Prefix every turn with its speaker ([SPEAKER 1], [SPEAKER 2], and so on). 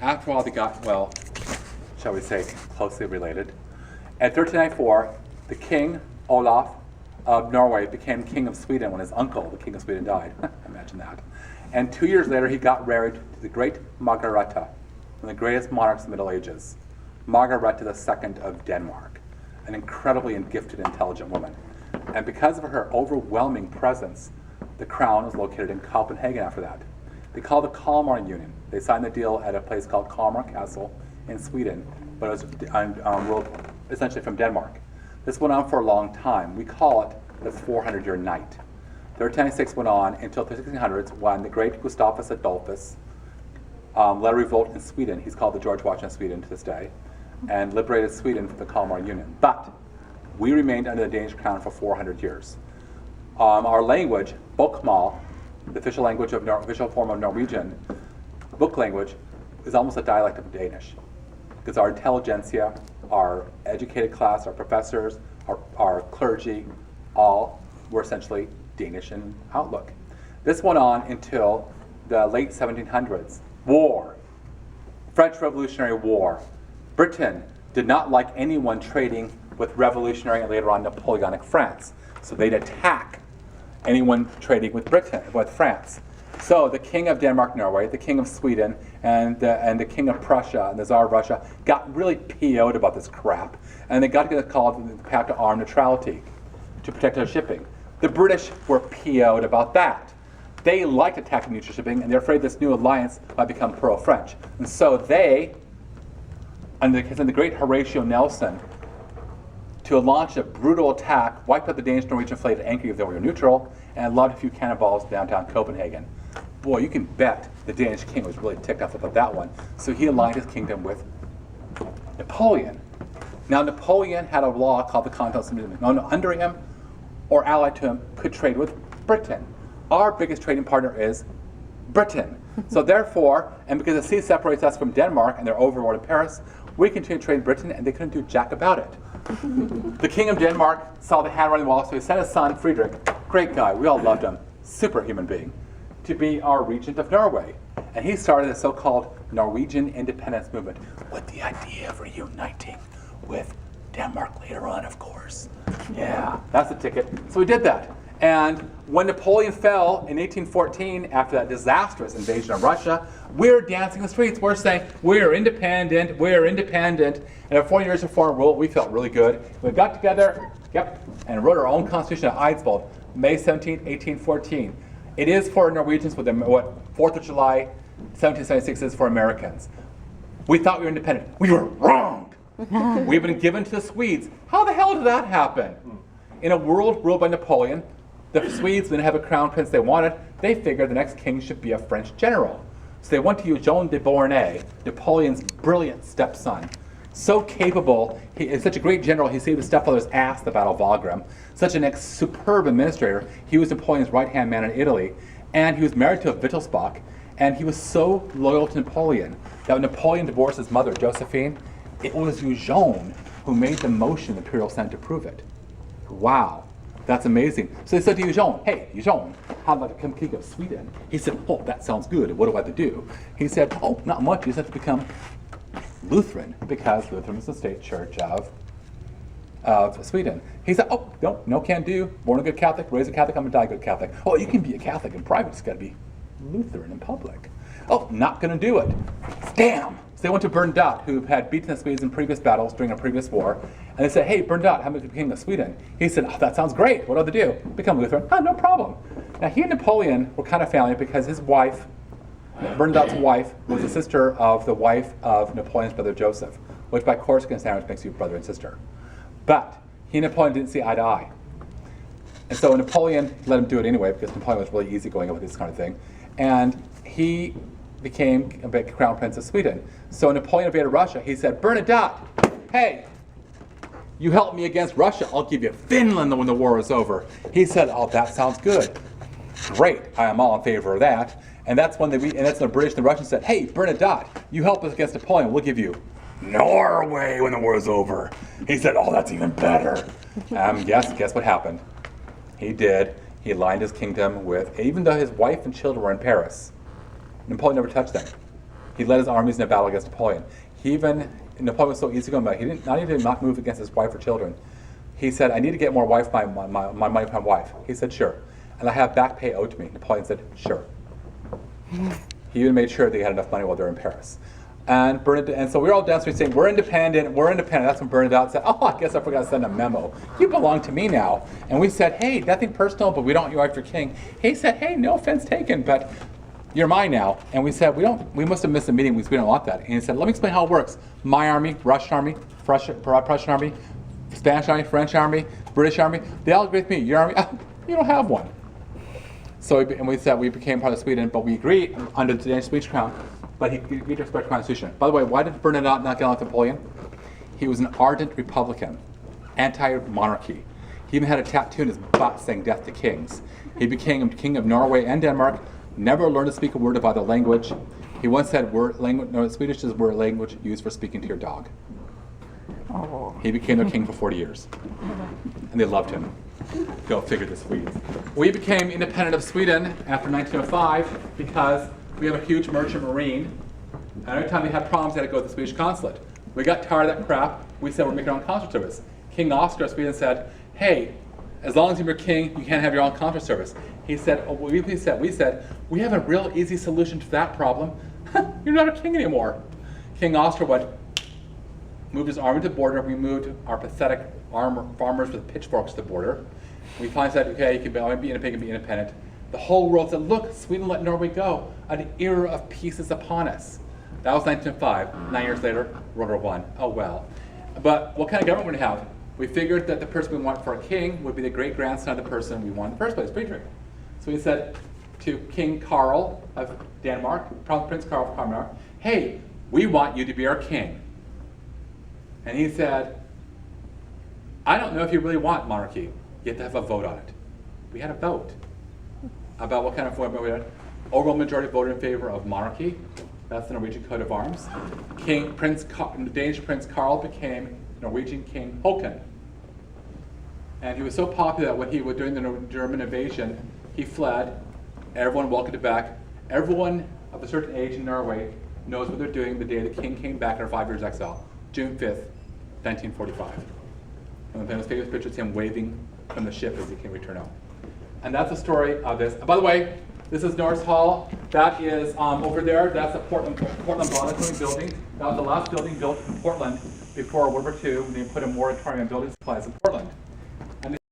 [SPEAKER 1] after a while they got, well, shall we say, closely related. In 1394, the king, Olaf of Norway, became king of Sweden when his uncle, the king of Sweden, died. Imagine that. And 2 years later, he got married to the great Margareta, one of the greatest monarchs of the Middle Ages, Margareta II of Denmark, an incredibly gifted, intelligent woman. And because of her overwhelming presence, the crown was located in Copenhagen after that. They called the Kalmar Union. They signed the deal at a place called Kalmar Castle in Sweden, but it was ruled essentially from Denmark. This went on for a long time. We call it the 400-year night. 1396 went on until the 1600s when the great Gustavus Adolphus led a revolt in Sweden. He's called the George Washington of Sweden to this day, and liberated Sweden from the Kalmar Union. But we remained under the Danish crown for 400 years. Our language, bokmål, the official language of official form of Norwegian, book language, is almost a dialect of Danish. Because our intelligentsia, our educated class, our professors, our clergy, all were essentially Danish in outlook. This went on until the late 1700s. War, French Revolutionary War. Britain did not like anyone trading with revolutionary and later on Napoleonic France. So they'd attack anyone trading with France. So the king of Denmark, Norway, the king of Sweden, and the king of Prussia and the Tsar of Russia got really PO'd about this crap. And they got together called the Pact of Armed Neutrality to protect their shipping. The British were PO'd about that. They liked attacking neutral shipping, and they're afraid this new alliance might become pro-French. And so they, under the great Horatio Nelson, to launch a brutal attack, wiped out the Danish Norwegian fleet at anchor if they were neutral, and lobbed a few cannonballs downtown Copenhagen. Boy, you can bet the Danish king was really ticked off about that one. So he aligned his kingdom with Napoleon. Now Napoleon had a law called the Continental Submission. No one under him or allied to him could trade with Britain. Our biggest trading partner is Britain. So therefore, and because the sea separates us from Denmark and they're overlord in Paris, we continue to trade in Britain and they couldn't do jack about it. The king of Denmark saw the handwriting on the wall, so he sent his son, Friedrich, great guy, we all loved him, super human being, to be our regent of Norway. And he started the so-called Norwegian independence movement with the idea of reuniting with Denmark later on, of course. Yeah, that's the ticket. So we did that. And when Napoleon fell in 1814, after that disastrous invasion of Russia, we're dancing the streets. We're saying, we're independent, we're independent. And after 40 years of foreign rule, we felt really good. We got together, and wrote our own constitution at Eidsvoll, May 17, 1814. It is for Norwegians what 4th of July, 1776 is for Americans. We thought we were independent. We were wrong. We've been given to the Swedes. How the hell did that happen? In a world ruled by Napoleon, the Swedes didn't have a crown prince they wanted. They figured the next king should be a French general. So they went to Eugène de Beauharnais, Napoleon's brilliant stepson. So capable, he is such a great general, he saved his stepfather's ass at the Battle of Wagram. Such an superb administrator, he was Napoleon's right-hand man in Italy. And he was married to a Wittelsbach, and he was so loyal to Napoleon that when Napoleon divorced his mother, Josephine, it was Eugène who made the motion in the Imperial Senate to prove it. Wow, that's amazing. So they said to Eugène, hey, Eugène, how about to become king of Sweden? He said, oh, that sounds good. What do I have to do? He said, oh, not much. You just have to become Lutheran, because Lutheran is the state church of Sweden. He said, oh, no, can't do. Born a good Catholic, raised a Catholic, I'm gonna die a good Catholic. Oh, you can be a Catholic in private, it's gotta be Lutheran in public. Oh, not gonna do it. Damn. So they went to Bernadotte, who had beaten the Swedes in previous battles during a previous war, and they said, hey, Bernadotte, how about you become king of Sweden? He said, oh, that sounds great. What do I have to do? Become Lutheran. Oh, no problem. Now, he and Napoleon were kind of family because his wife, Bernadotte's wife, was the sister of the wife of Napoleon's brother Joseph, which by Corsican standards makes you brother and sister. But he and Napoleon didn't see eye to eye. And so Napoleon let him do it anyway, because Napoleon was really easygoing with this kind of thing. And he became a big crown prince of Sweden. So when Napoleon invaded Russia, he said, Bernadotte, hey, you help me against Russia, I'll give you Finland when the war is over. He said, oh, that sounds good. Great, I am all in favor of that. And that's when the British and the Russians said, hey, Bernadotte, you help us against Napoleon, we'll give you Norway when the war is over. He said, oh, that's even better. Guess what happened? He did. He aligned his kingdom with, even though his wife and children were in Paris, Napoleon never touched them. He led his armies in a battle against Napoleon. Napoleon was so easygoing about it. He did not move against his wife or children. He said, I need to get more money for my wife. He said, sure. And I have back pay owed to me. Napoleon said, sure. He even made sure they had enough money while they were in Paris. And so we were all downstairs saying, we're independent. That's when Bernadette said, oh, I guess I forgot to send a memo. You belong to me now. And we said, hey, nothing personal, but we don't want you after king. He said, hey, no offense taken, but you're mine now. And we said, we must have missed a meeting because we don't want that. And he said, let me explain how it works. My army, Russian army, Prussian army, Spanish army, French army, British army, they all agree with me. Your army, you don't have one. So we said we became part of Sweden, but we agreed under the Danish Swedish crown, but he agreed to respect the constitution. By the way, why did Bernadotte not get along with Napoleon? He was an ardent Republican, anti-monarchy. He even had a tattoo in his butt saying death to kings. He became king of Norway and Denmark, never learned to speak a word of either language. He once said Swedish is word language used for speaking to your dog.
[SPEAKER 2] Oh.
[SPEAKER 1] He became their king for 40 years. And they loved him. Go figure the Swedes. We became independent of Sweden after 1905 because we have a huge merchant marine. And every time we had problems, we had to go to the Swedish consulate. We got tired of that crap. We said we're making our own consular service. King Oscar of Sweden said, hey, as long as you're king, you can't have your own consular service. He said, we said, we have a real easy solution to that problem. You're not a king anymore. King Oscar moved his army to the border. We moved our pathetic farmers with pitchforks to the border. We finally said, okay, you can be independent. The whole world said, look, Sweden let Norway go. An era of peace is upon us. That was 1905. 9 years later, World War I. Oh well. But what kind of government would we have? We figured that the person we want for a king would be the great-grandson of the person we wanted in the first place, Friedrich. So we said to King Karl of Denmark, Prince Karl of Denmark, hey, we want you to be our king. And he said, I don't know if you really want monarchy. You have to have a vote on it. We had a vote about what kind of vote we had. Overall majority voted in favor of monarchy. That's the Norwegian coat of arms. Danish Prince Karl became Norwegian King Håkon. And he was so popular that when he was during the German invasion, he fled. Everyone welcomed him back. Everyone of a certain age in Norway knows what they're doing the day the king came back after 5 years exile, June 5th, 1945. And the famous picture is him waving from the ship as he came return home. And that's the story of this. By the way, this is Norris Hall. That is over there. That's the Portland Bonnet building. That was the last building built in Portland before World War II when they put a moratorium on building supplies in Portland.